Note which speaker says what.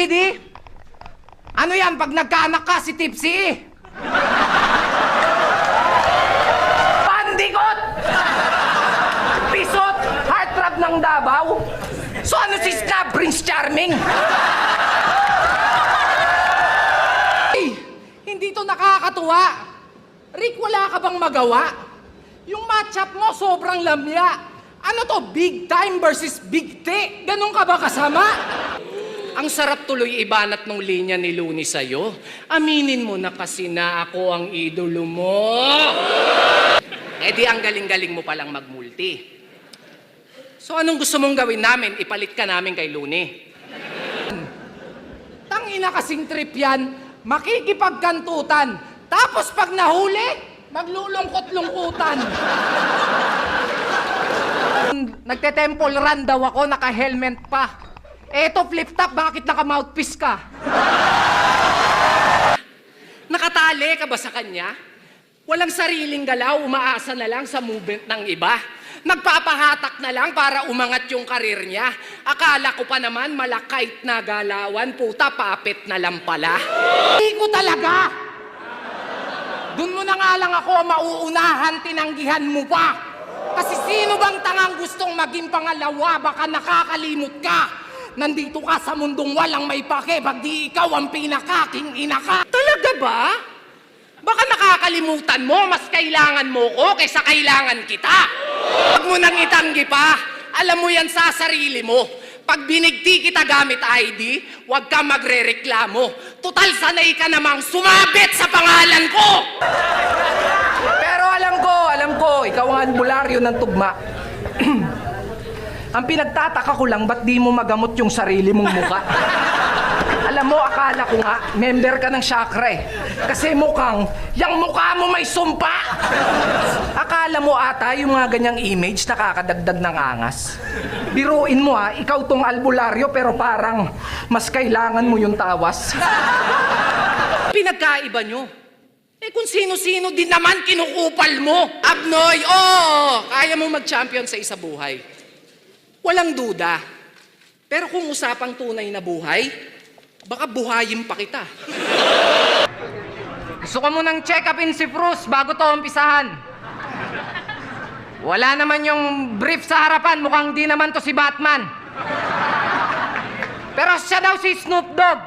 Speaker 1: Tipsy di? Ano yan pag nagkaanak ka si Tipsy? Pandikot! Pisot! Heartthrob ng Davao? So ano si Snap Prince Charming? Hey, hindi to nakakatuwa. Rick, wala ka bang magawa? Yung matchup mo sobrang lamya. Ano to, big time versus big T? Ganun ka ba kasama? Ang sarap tuloy ibanat ng linya ni Looney sa'yo. Aminin mo na kasi na ako ang idolo mo. Eh di ang galing-galing mo palang magmulti. So anong gusto mong gawin namin? Ipalit ka namin kay Looney. Tangina kasing trip yan, makikipagkantutan. Tapos pag nahuli, maglulungkot-lungkutan. Nagte-temple run daw ako, naka-helmet pa. Eto, flip-top, bakit naka-mouthpiece ka? Nakatali ka ba sa kanya? Walang sariling galaw, umaasa na lang sa movement ng iba. Nagpapahatak na lang para umangat yung karir niya. Akala ko pa naman malakait na galawan, puta, papit na lang pala. Hindi ko talaga! Doon mo na nga lang ako mauunahan, tinanggihan mo pa. Kasi sino bang tangang gustong maging pangalawa, baka nakakalimot ka. Nandito ka sa mundong walang may pake, pag di ikaw ang pinakaking ina ka. Talaga ba? Baka nakakalimutan mo, mas kailangan mo ko kaysa kailangan kita. Huwag mo nang itanggi pa. Alam mo yan sa sarili mo. Pag binigti kita gamit ID, huwag ka magre-reklamo. Tutal, sanay ka namang sumabit sa pangalan ko! Pero alam ko, ikaw ang albularyo ng tugma. Ang pinagtataka ko lang, ba't di mo magamot yung sarili mong muka? Alam mo, akala ko nga, member ka ng chakra eh. Kasi mukhang, yung mukha mo may sumpa! Akala mo ata, yung mga ganyang image nakakadagdag ng angas. Biruin mo ha, ikaw tong albularyo pero parang mas kailangan mo yung tawas. Pinagkaiba nyo. Eh kung sino-sino din naman kinukupal mo. Abnoy, oo, kaya mo mag-champion sa isa buhay. Walang duda. Pero kung usapang tunay na buhay, baka buhayin pa kita. Gusto ko munang check-upin si Bruce bago to umpisahan. Wala naman yung brief sa harapan, mukhang di naman to si Batman. Pero siya daw si Snoop Dogg.